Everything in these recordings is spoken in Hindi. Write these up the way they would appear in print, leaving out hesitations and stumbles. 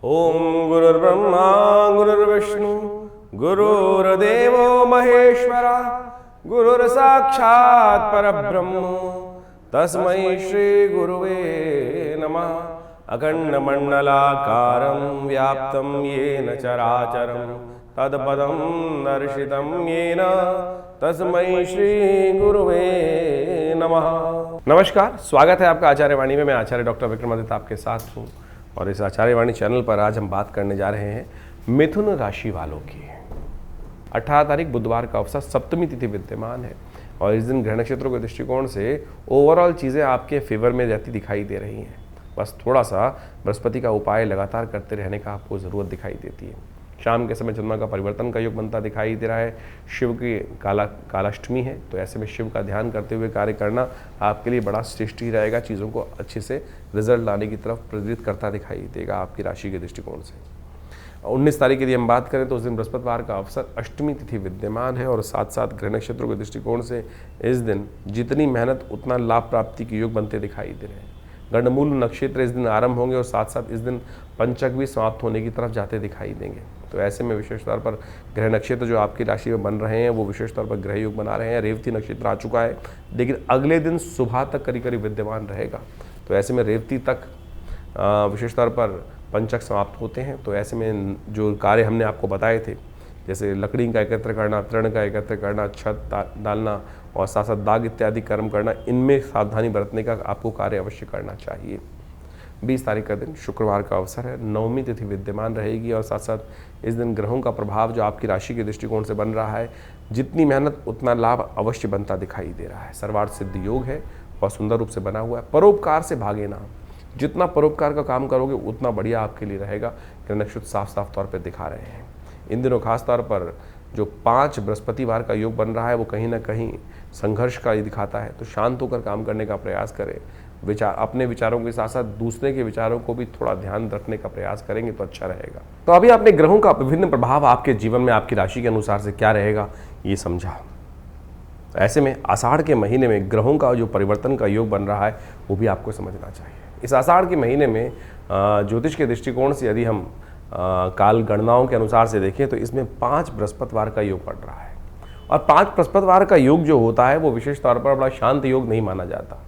ओम गुरुर्ब्रह्मा गुरुर्विष्णु गुरुर्देवो महेश्वरा गुरुर्साक्षात् परब्रह्म तस्मै श्री गुरुवे नमः। अखंडमंडलाकारं व्याप्तं येन चराचरं तत्पदं दर्शितं येन तस्मै श्री गुरुवे नमः। नमस्कार, स्वागत है आपका आचार्य वाणी में। मैं आचार्य डॉक्टर विक्रमादित्य आपके साथ हूँ और इस आचार्य वाणी चैनल पर आज हम बात करने जा रहे हैं मिथुन राशि वालों की। 18 तारीख बुधवार का अवसर, सप्तमी तिथि विद्यमान है और इस दिन ग्रह नक्षत्रों के दृष्टिकोण से ओवरऑल चीज़ें आपके फेवर में रहती दिखाई दे रही हैं। बस थोड़ा सा बृहस्पति का उपाय लगातार करते रहने का आपको ज़रूरत दिखाई देती है। शाम के समय चंद्रमा का परिवर्तन का योग बनता दिखाई दे रहा है। शिव की कालाष्टमी है, तो ऐसे में शिव का ध्यान करते हुए कार्य करना आपके लिए बड़ा श्रेष्ठ ही रहेगा। चीज़ों को अच्छे से रिजल्ट लाने की तरफ प्रेरित करता दिखाई देगा आपकी राशि के दृष्टिकोण से। 19 तारीख की यदि हम बात करें तो उस दिन बृहस्पतिवार का अवसर, अष्टमी तिथि विद्यमान है और साथ साथ ग्रह नक्षत्रों के दृष्टिकोण से इस दिन जितनी मेहनत उतना लाभ प्राप्ति के योग बनते दिखाई दे रहे हैं। गंडमूल नक्षत्र इस दिन आरंभ होंगे और साथ साथ इस दिन पंचक भी समाप्त होने की तरफ जाते दिखाई देंगे। तो ऐसे में विशेष तौर पर ग्रह नक्षत्र जो आपकी राशि में बन रहे हैं वो विशेष तौर पर ग्रह योग बना रहे हैं। रेवती नक्षत्र आ चुका है, लेकिन अगले दिन सुबह तक करीब करीब विद्यमान रहेगा। तो ऐसे में रेवती तक विशेष तौर पर पंचक समाप्त होते हैं। तो ऐसे में जो कार्य हमने आपको बताए थे, जैसे लकड़ी का एकत्र करना, तृण का एकत्र करना, छत डालना और साथ साथ दाग इत्यादि कर्म करना, इनमें सावधानी बरतने का आपको कार्य अवश्य करना चाहिए। 20 तारीख का दिन शुक्रवार का अवसर है, नवमी तिथि विद्यमान रहेगी और साथ साथ इस दिन ग्रहों का प्रभाव जो आपकी राशि के दृष्टिकोण से बन रहा है, जितनी मेहनत उतना लाभ अवश्य बनता दिखाई दे रहा है। सर्वार्थ सिद्ध योग है, बहुत सुंदर रूप से बना हुआ है। परोपकार से भागे ना, जितना परोपकार का काम करोगे उतना बढ़िया आपके लिए रहेगा। ग्रह नक्षत्र साफ साफ तौर पर दिखा रहे हैं। इन दिनों खास तौर पर जो 5 बृहस्पतिवार का योग बन रहा है वो कहीं ना कहीं संघर्ष का ही दिखाता है। तो शांत होकर काम करने का प्रयास करें। अपने विचारों के साथ साथ दूसरे के विचारों को भी थोड़ा ध्यान रखने का प्रयास करेंगे तो अच्छा रहेगा। तो अभी आपने ग्रहों का विभिन्न प्रभाव आपके जीवन में आपकी राशि के अनुसार से क्या रहेगा ये समझा। ऐसे में आषाढ़ के महीने में ग्रहों का जो परिवर्तन का योग बन रहा है वो भी आपको समझना चाहिए। इस आषाढ़ के महीने में ज्योतिष के दृष्टिकोण से यदि हम काल गणनाओं के अनुसार से देखें तो इसमें 5 बृहस्पतिवार का योग पड़ रहा है और 5 बृहस्पतिवार का योग जो होता है वो विशेष तौर पर बड़ा शांत योग नहीं माना जाता।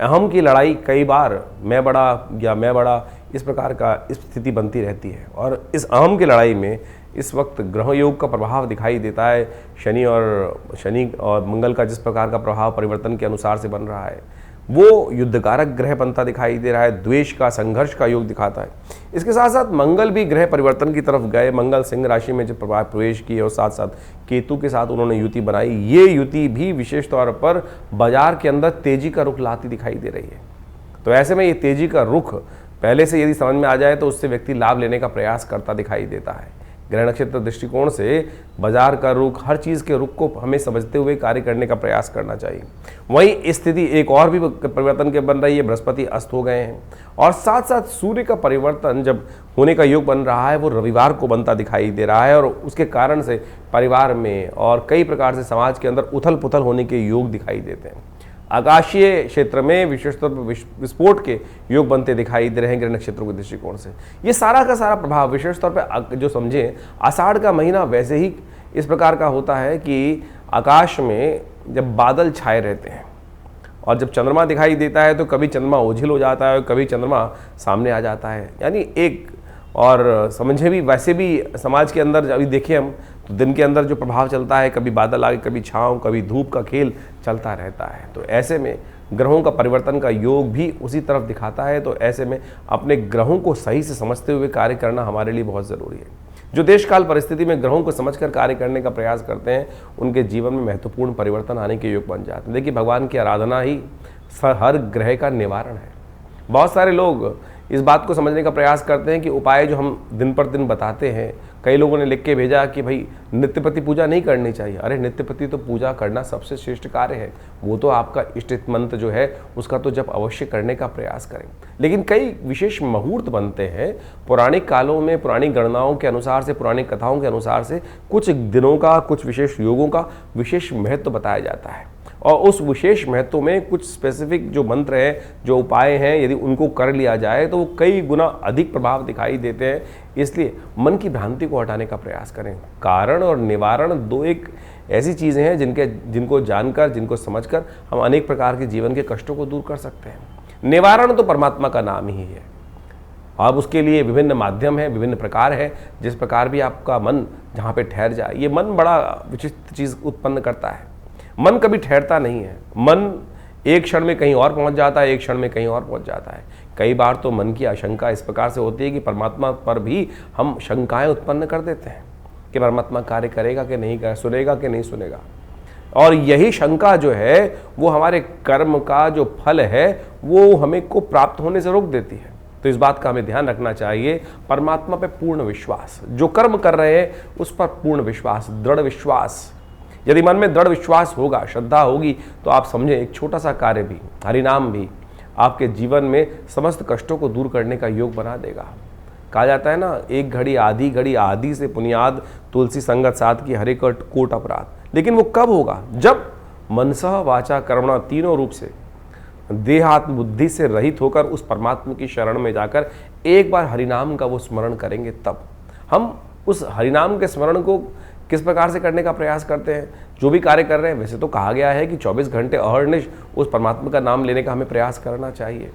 अहम की लड़ाई कई बार मैं बड़ा इस प्रकार का स्थिति बनती रहती है और इस अहम की लड़ाई में इस वक्त ग्रह योग का प्रभाव दिखाई देता है। शनि और मंगल का जिस प्रकार का प्रभाव परिवर्तन के अनुसार से बन रहा है वो युद्धकारक ग्रह बनता दिखाई दे रहा है। द्वेष का, संघर्ष का योग दिखाता है। इसके साथ साथ मंगल भी ग्रह परिवर्तन की तरफ गए। मंगल सिंह राशि में जब प्रवेश किए और साथ साथ केतु के साथ उन्होंने युति बनाई। ये युति भी विशेष तौर पर बाजार के अंदर तेजी का रुख लाती दिखाई दे रही है। तो ऐसे में ये तेजी का रुख पहले से यदि समझ में आ जाए तो उससे व्यक्ति लाभ लेने का प्रयास करता दिखाई देता है। ग्रह नक्षत्र दृष्टिकोण से बाजार का रुख, हर चीज़ के रुख को हमें समझते हुए कार्य करने का प्रयास करना चाहिए। वहीं स्थिति एक और भी परिवर्तन के बन रही है। बृहस्पति अस्त हो गए हैं और साथ साथ सूर्य का परिवर्तन जब होने का योग बन रहा है वो रविवार को बनता दिखाई दे रहा है और उसके कारण से परिवार में और कई प्रकार से समाज के अंदर उथल पुथल होने के योग दिखाई देते हैं। आकाशीय क्षेत्र में विशेष तौर पर विस्फोट के योग बनते दिखाई दे रहे हैं ग्रह नक्षत्रों के दृष्टिकोण से। ये सारा का सारा प्रभाव विशेष तौर पर जो समझें, आषाढ़ का महीना वैसे ही इस प्रकार का होता है कि आकाश में जब बादल छाए रहते हैं और जब चंद्रमा दिखाई देता है तो कभी चंद्रमा ओझिल हो जाता है और कभी चंद्रमा सामने आ जाता है। यानी एक और समझे भी वैसे भी समाज के अंदर अभी देखें हम तो दिन के अंदर जो प्रभाव चलता है, कभी बादल आगे, कभी छाँव, कभी धूप का खेल चलता रहता है। तो ऐसे में ग्रहों का परिवर्तन का योग भी उसी तरफ दिखाता है। तो ऐसे में अपने ग्रहों को सही से समझते हुए कार्य करना हमारे लिए बहुत ज़रूरी है। जो देश काल परिस्थिति में ग्रहों को समझकर कार्य करने का प्रयास करते हैं उनके जीवन में महत्वपूर्ण परिवर्तन आने के योग बन जाते हैं। देखिए, भगवान की आराधना ही हर ग्रह का निवारण है। बहुत सारे लोग इस बात को समझने का प्रयास करते हैं कि उपाय जो हम दिन पर दिन बताते हैं, कई लोगों ने लिख के भेजा कि भाई नित्यपति पूजा नहीं करनी चाहिए। अरे नित्यपति तो पूजा करना सबसे श्रेष्ठ कार्य है, वो तो आपका इष्ट मंत्र जो है उसका तो जब अवश्य करने का प्रयास करें। लेकिन कई विशेष मुहूर्त बनते हैं पौराणिक कालों में, पुरानी गणनाओं के अनुसार से, पुरानी कथाओं के अनुसार से कुछ दिनों का, कुछ विशेष योगों का विशेष महत्व बताया जाता है और उस विशेष महत्व में कुछ स्पेसिफिक जो मंत्र हैं, जो उपाय हैं, यदि उनको कर लिया जाए तो वो कई गुना अधिक प्रभाव दिखाई देते हैं। इसलिए मन की भ्रांति को हटाने का प्रयास करें। कारण और निवारण दो एक ऐसी चीज़ें हैं जिनको जानकर, जिनको समझकर हम अनेक प्रकार के जीवन के कष्टों को दूर कर सकते हैं। निवारण तो परमात्मा का नाम ही है। अब उसके लिए विभिन्न माध्यम हैं, विभिन्न प्रकार है। जिस प्रकार भी आपका मन जहाँ पे ठहर जाए, ये मन बड़ा विचित्र चीज़ उत्पन्न करता है। मन कभी ठहरता नहीं है। मन एक क्षण में कहीं और पहुँच जाता है, एक क्षण में कहीं और पहुँच जाता है। कई बार तो मन की आशंका इस प्रकार से होती है कि परमात्मा पर भी हम शंकाएं उत्पन्न कर देते हैं कि परमात्मा कार्य करेगा कि नहीं करेगा, सुनेगा कि नहीं सुनेगा। और यही शंका जो है वो हमारे कर्म का जो फल है वो हमें को प्राप्त होने से रोक देती है। तो इस बात का हमें ध्यान रखना चाहिए। परमात्मा पे पूर्ण विश्वास, जो कर्म कर रहे हैं उस पर पूर्ण विश्वास, दृढ़ विश्वास। यदि मन में दृढ़ विश्वास होगा, श्रद्धा होगी, तो आप समझें एक छोटा सा कार्य भी, हरिनाम भी आपके जीवन में समस्त कष्टों को दूर करने का योग बना देगा। कहा जाता है ना, एक घड़ी आदि से पुनियाद, तुलसी संगत साथ की हरे कोट अपराध। लेकिन वो कब होगा? जब मनसः वाचा कर्मणा तीनों रूप से देहात्म बुद्धि से रहित होकर उस परमात्मा की शरण में जाकर एक बार हरिनाम का वो स्मरण करेंगे। तब हम उस हरिनाम के स्मरण को किस प्रकार से करने का प्रयास करते हैं। जो भी कार्य कर रहे हैं, वैसे तो कहा गया है कि 24 घंटे अहर्निश उस परमात्मा का नाम लेने का हमें प्रयास करना चाहिए।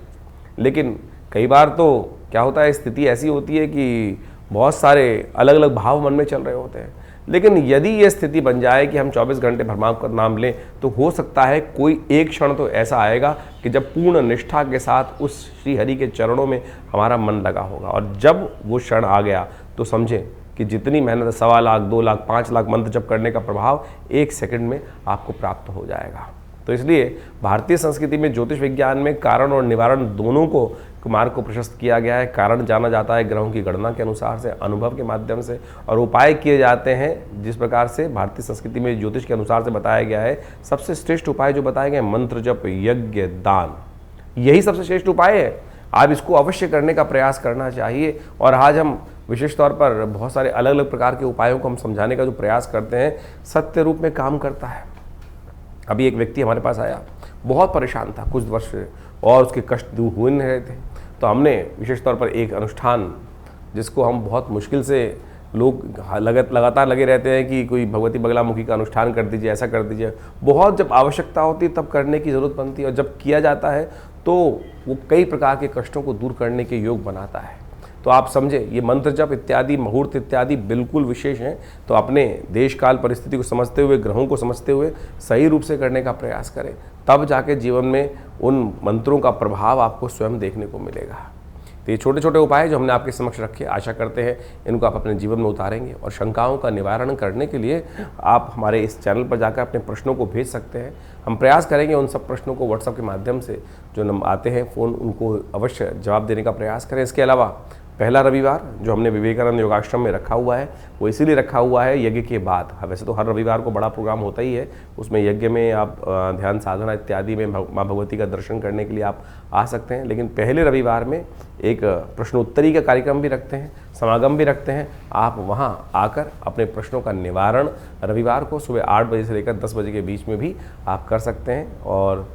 लेकिन कई बार तो क्या होता है, स्थिति ऐसी होती है कि बहुत सारे अलग अलग भाव मन में चल रहे होते हैं। लेकिन यदि ये स्थिति बन जाए कि हम 24 घंटे परमात्मा का नाम लें, तो हो सकता है कोई एक क्षण तो ऐसा आएगा कि जब पूर्ण निष्ठा के साथ उस श्री हरि के चरणों में हमारा मन लगा होगा। और जब वो क्षण आ गया तो समझें कि जितनी मेहनत 1.25 लाख, 2 लाख, 5 लाख मंत्र जप करने का प्रभाव 1 सेकंड में आपको प्राप्त हो जाएगा। तो इसलिए भारतीय संस्कृति में ज्योतिष विज्ञान में कारण और निवारण दोनों को मार्ग को प्रशस्त किया गया है। कारण जाना जाता है ग्रहों की गणना के अनुसार से, अनुभव के माध्यम से, और उपाय किए जाते हैं जिस प्रकार से भारतीय संस्कृति में ज्योतिष के अनुसार से बताया गया है। सबसे श्रेष्ठ उपाय जो बताए गए, मंत्र जप, यज्ञ, दान, यही सबसे श्रेष्ठ उपाय है। आप इसको अवश्य करने का प्रयास करना चाहिए। और आज हम विशेष तौर पर बहुत सारे अलग अलग प्रकार के उपायों को हम समझाने का जो प्रयास करते हैं, सत्य रूप में काम करता है। अभी एक व्यक्ति हमारे पास आया, बहुत परेशान था कुछ वर्ष से, और उसके कष्ट दूर हो नहीं रहे थे। तो हमने विशेष तौर पर एक अनुष्ठान, जिसको हम बहुत मुश्किल से, लोग लगातार लगे रहते हैं कि कोई भगवती बगलामुखी का अनुष्ठान कर दीजिए, ऐसा कर दीजिए। बहुत जब आवश्यकता होती है तब करने की ज़रूरत बनती है, और जब किया जाता है तो वो कई प्रकार के कष्टों को दूर करने के योग बनाता है। तो आप समझे, ये मंत्र जप इत्यादि, मुहूर्त इत्यादि बिल्कुल विशेष हैं। तो अपने देश काल परिस्थिति को समझते हुए, ग्रहों को समझते हुए सही रूप से करने का प्रयास करें, तब जाके जीवन में उन मंत्रों का प्रभाव आपको स्वयं देखने को मिलेगा। तो ये छोटे छोटे उपाय जो हमने आपके समक्ष रखे, आशा करते हैं इनको आप अपने जीवन में उतारेंगे। और शंकाओं का निवारण करने के लिए आप हमारे इस चैनल पर जाकर अपने प्रश्नों को भेज सकते हैं। हम प्रयास करेंगे उन सब प्रश्नों को व्हाट्सएप के माध्यम से जो नंबर आते हैं फ़ोन, उनको अवश्य जवाब देने का प्रयास करें। इसके अलावा पहला रविवार जो हमने विवेकानंद योगाश्रम में रखा हुआ है, वो इसीलिए रखा हुआ है यज्ञ के बाद। वैसे तो हर रविवार को बड़ा प्रोग्राम होता ही है, उसमें यज्ञ में आप ध्यान साधना इत्यादि में माँ भगवती का दर्शन करने के लिए आप आ सकते हैं। लेकिन पहले रविवार में एक प्रश्नोत्तरी का कार्यक्रम भी रखते हैं, समागम भी रखते हैं। आप वहाँ आकर अपने प्रश्नों का निवारण रविवार को सुबह 8 बजे से लेकर 10 बजे के बीच में भी आप कर सकते हैं। और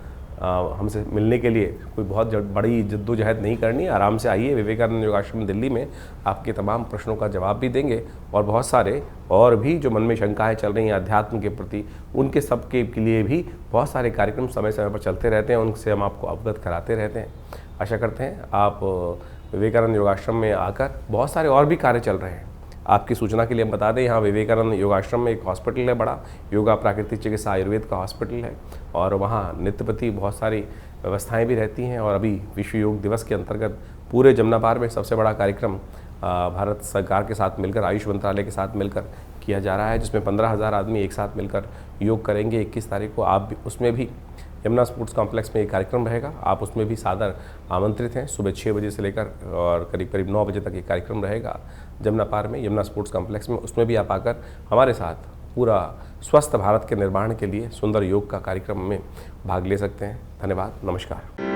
हमसे मिलने के लिए कोई बहुत बड़ी जद्दोजहद नहीं करनी, आराम से आइए। विवेकानंद योगाश्रम दिल्ली में आपके तमाम प्रश्नों का जवाब भी देंगे, और बहुत सारे और भी जो मन में शंकाएं चल रही हैं अध्यात्म के प्रति, उनके सब के लिए भी बहुत सारे कार्यक्रम समय समय पर चलते रहते हैं, उनसे हम आपको अवगत कराते रहते हैं। आशा करते हैं आप विवेकानंद योगाश्रम में आकर, बहुत सारे और भी कार्य चल रहे हैं। आपकी सूचना के लिए हम बता दें, यहाँ विवेकानंद योगाश्रम में एक हॉस्पिटल है बड़ा, योगा प्राकृतिक चिकित्सा आयुर्वेद का हॉस्पिटल है, और वहाँ नित्य प्रति बहुत सारी व्यवस्थाएं भी रहती हैं। और अभी विश्व योग दिवस के अंतर्गत पूरे जमुनापार में सबसे बड़ा कार्यक्रम भारत सरकार के साथ मिलकर, आयुष मंत्रालय के साथ मिलकर किया जा रहा है, जिसमें 15,000 आदमी एक साथ मिलकर योग करेंगे। 21 तारीख को आप भी उसमें भी यमुना स्पोर्ट्स कॉम्प्लेक्स में एक कार्यक्रम रहेगा, आप उसमें भी सादर आमंत्रित हैं। सुबह 6 बजे से लेकर और करीब करीब 9 बजे तक ये कार्यक्रम रहेगा जमुनापार में, यमुना स्पोर्ट्स कॉम्प्लेक्स में। उसमें भी आप आकर हमारे साथ पूरा स्वस्थ भारत के निर्माण के लिए सुंदर योग का कार्यक्रम में भाग ले सकते हैं। धन्यवाद, नमस्कार।